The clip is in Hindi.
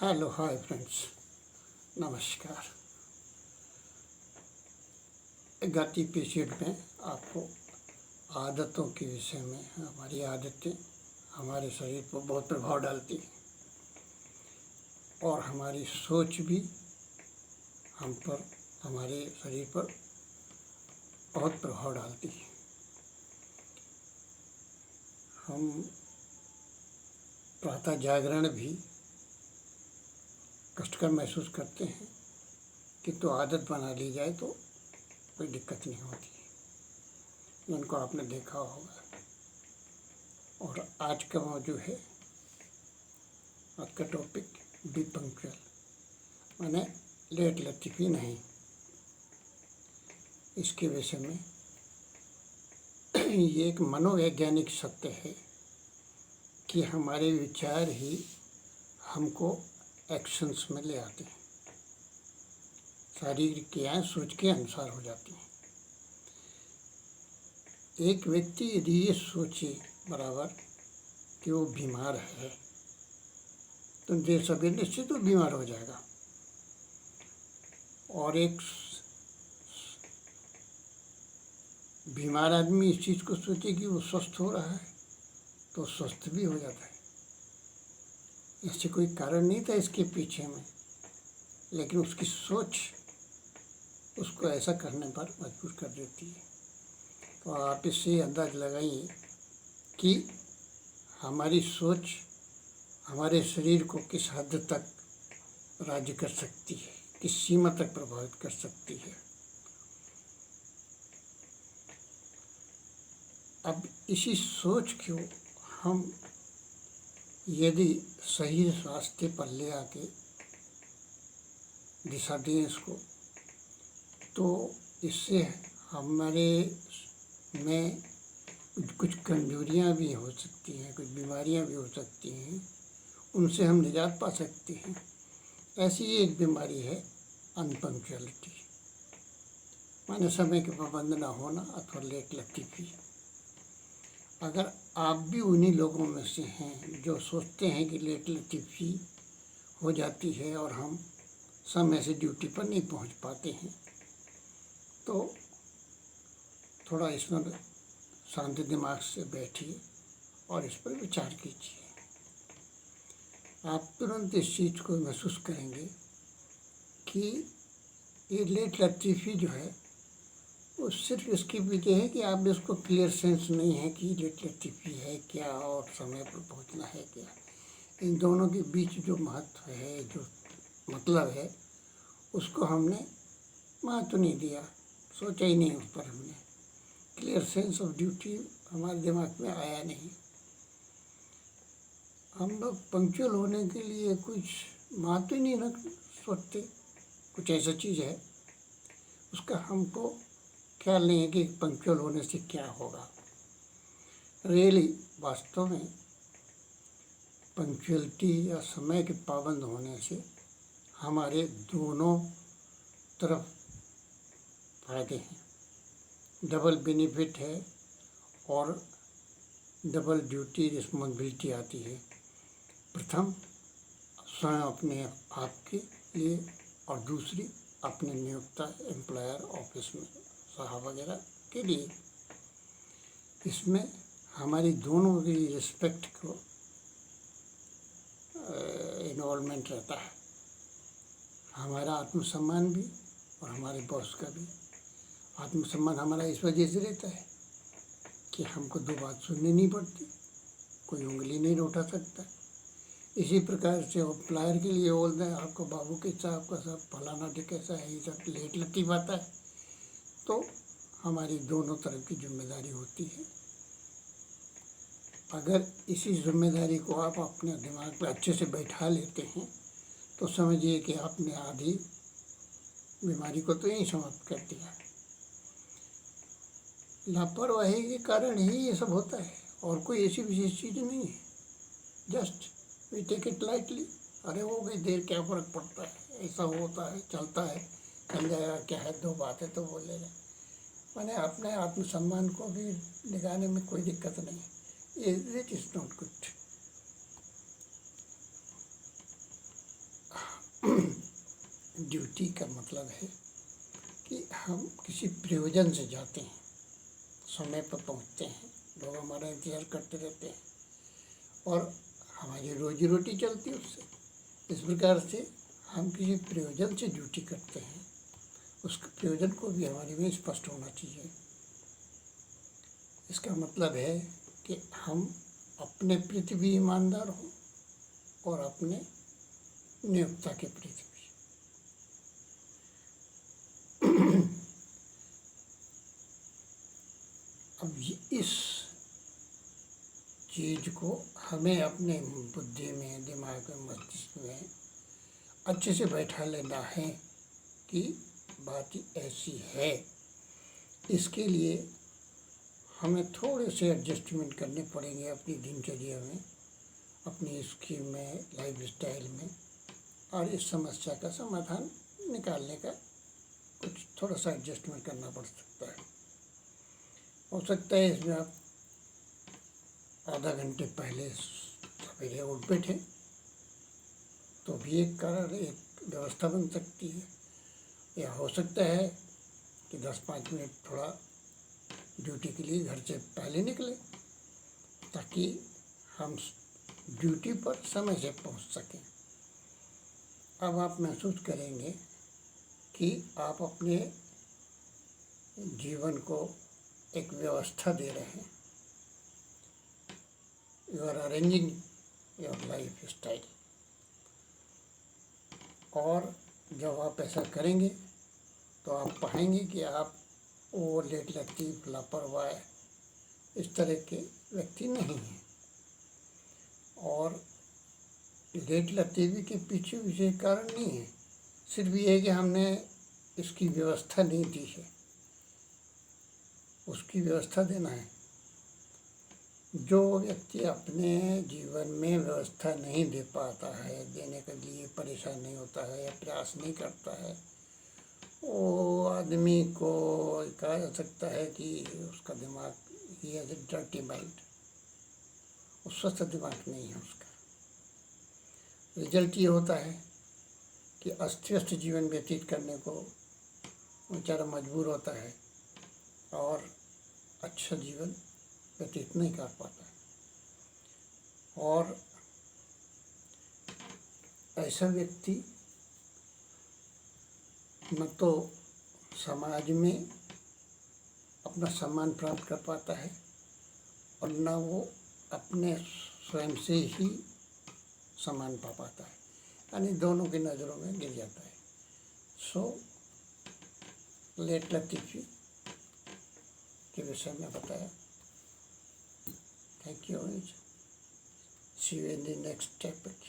हेलो हाय फ्रेंड्स, नमस्कार। गति एपिसोड में आपको आदतों के विषय में, हमारी आदतें हमारे शरीर पर बहुत प्रभाव डालती हैं और हमारी सोच भी हम पर, हमारे शरीर पर बहुत प्रभाव डालती है। हम प्रातः जागरण भी कष्टकर महसूस करते हैं, किंतु आदत बना ली जाए तो कोई दिक्कत नहीं होती। उनको आपने देखा होगा। और आज का मौजू है, आज का टॉपिक बी पंक्चुअल, माने लेट लतीफ़ी नहीं। इसके विषय में ये एक मनोवैज्ञानिक सत्य है कि हमारे विचार ही हमको एक्शंस में ले आते हैं। शारीरिक क्रियाएं सोच के अनुसार हो जाती हैं। एक व्यक्ति यदि ये सोचे बराबर कि वो बीमार है, तो देर सवेर निश्चित वो बीमार हो जाएगा। और एक बीमार आदमी इस चीज़ को सोचे कि वो स्वस्थ हो रहा है, तो स्वस्थ भी हो जाता है। इससे कोई कारण नहीं था इसके पीछे में, लेकिन उसकी सोच उसको ऐसा करने पर मजबूर कर देती है। तो आप इससे अंदाज लगाइए कि हमारी सोच हमारे शरीर को किस हद तक राज्य कर सकती है, किस सीमा तक प्रभावित कर सकती है। अब इसी सोच को हम यदि सही रास्ते पर ले आके दिशा दें इसको, तो इससे हमारे में कुछ कमजोरियाँ भी हो सकती हैं, कुछ बीमारियाँ भी हो सकती हैं, उनसे हम निजात पा सकते हैं। ऐसी ही एक बीमारी है अनपंक्चुअलिटी, माने समय के पाबंद न होना अथवा लेट लतीफ़ी। अगर आप भी उन्हीं लोगों में से हैं जो सोचते हैं कि लेट लतीफ़ी हो जाती है और हम समय से ड्यूटी पर नहीं पहुंच पाते हैं, तो थोड़ा इसमें शांत दिमाग से बैठिए और इस पर विचार कीजिए। आप तुरंत इस चीज़ को महसूस करेंगे कि ये लेट लतीफ़ी जो है वो सिर्फ इसकी वजह है कि आप इसको क्लियर सेंस नहीं है कि लेट लतीफ़ी है क्या और समय पर पहुंचना है क्या। इन दोनों के बीच जो महत्व है, जो मतलब है, उसको हमने महत्व नहीं दिया, सोचा ही नहीं उस पर। हमने क्लियर सेंस ऑफ ड्यूटी हमारे दिमाग में आया नहीं। हम लोग पंक्चुअल होने के लिए कुछ महत्व ही नहीं रख सोचते। कुछ ऐसा चीज़ है उसका हमको ख्याल नहीं है कि पंक्चुअल होने से क्या होगा। रियली वास्तव में पंक्चुअलिटी या समय के पाबंद होने से हमारे दोनों तरफ फायदे हैं, डबल बेनिफिट है और डबल ड्यूटी रिस्पॉन्सिबिलिटी आती है। प्रथम स्वयं अपने आप के लिए और दूसरी अपने नियोक्ता एम्प्लॉयर ऑफिस में साहब वगैरह के लिए। इसमें हमारी दोनों की रिस्पेक्ट को इन्वॉल्वमेंट रहता है, हमारा आत्मसम्मान भी और हमारे बॉस का भी। आत्मसम्मान हमारा इस वजह से रहता है कि हमको दो बात सुननी नहीं पड़ती, कोई उंगली नहीं उठा सकता। इसी प्रकार से एम्प्लॉयर के लिए बोलते हैं आपको बाबू कैसा, आपका सब फलाना कैसा है, ये सब लेट लतीफ़ आता है। तो हमारी दोनों तरफ की जिम्मेदारी होती है। अगर इसी जिम्मेदारी को आप अपने दिमाग पर अच्छे से बैठा लेते हैं तो समझिए कि आपने आधी बीमारी को तो यहीं समाप्त कर दिया। लापरवाही के कारण ही ये सब होता है और कोई ऐसी विशेष चीज़ नहीं है। Just we take it lightly, अरे हो गई देर, क्या फ़र्क पड़ता है, ऐसा होता है, चलता है, चल जाएगा, क्या है, दो बातें तो बोलेगा। मैंने अपने आत्मसम्मान को भी निभाने में कोई दिक्कत नहीं है। It is not good. Duty का मतलब है कि हम किसी प्रयोजन से जाते हैं, समय पर पहुंचते हैं, लोग हमारा इंतज़ार करते रहते हैं और हमारी रोजी रोटी चलती है उससे। इस प्रकार से हम किसी प्रयोजन से ड्यूटी करते हैं, उस प्रयोजन को भी हमारे में स्पष्ट होना चाहिए। इसका मतलब है कि हम अपने प्रति भी ईमानदार हों और अपने नियोक्ता के प्रति भी। अब इस चीज़ को हमें अपने बुद्धि में, दिमाग में, मस्तिष्क में अच्छे से बैठा लेना है कि बात ऐसी है। इसके लिए हमें थोड़े से एडजस्टमेंट करने पड़ेंगे अपनी दिनचर्या में, अपनी स्कीम में, लाइफ स्टाइल में, और इस समस्या का समाधान निकालने का कुछ थोड़ा सा एडजस्टमेंट करना पड़ सकता है। हो सकता है इसमें आप आधा घंटे पहले सवेरे उठ बैठे तो भी एक कारण, एक व्यवस्था बन सकती है। या हो सकता है कि 10-5 मिनट थोड़ा ड्यूटी के लिए घर से पहले निकले ताकि हम ड्यूटी पर समय से पहुंच सकें। अब आप महसूस करेंगे कि आप अपने जीवन को एक व्यवस्था दे रहे हैं। You are arranging your lifestyle. और जब आप ऐसा करेंगे तो आप पाएंगे कि आप वो लेट लतीफ़, लापरवाह इस तरह के व्यक्ति नहीं हैं। और लेट लतीफ़ी के पीछे विशेष कारण नहीं है, सिर्फ ये है कि हमने इसकी व्यवस्था नहीं दी है। उसकी व्यवस्था देना है। जो व्यक्ति अपने जीवन में व्यवस्था नहीं दे पाता है, देने के लिए परेशान नहीं होता है या प्रयास नहीं करता है, वो आदमी को कहा जा सकता है कि उसका दिमाग, he has a dirty mind, वो स्वस्थ दिमाग नहीं है उसका। रिजल्ट ये होता है कि अस्त व्यस्त जीवन व्यतीत करने को बेचारा मजबूर होता है और अच्छा जीवन व्यतीत नहीं कर पाता है। और ऐसा व्यक्ति न तो समाज में अपना सम्मान प्राप्त कर पाता है और न वो अपने स्वयं से ही सम्मान पा पाता है, यानी दोनों की नज़रों में गिर जाता है। सो लेट लतीफ़ी के विषय में बताया। Thank you. See you in the next topic.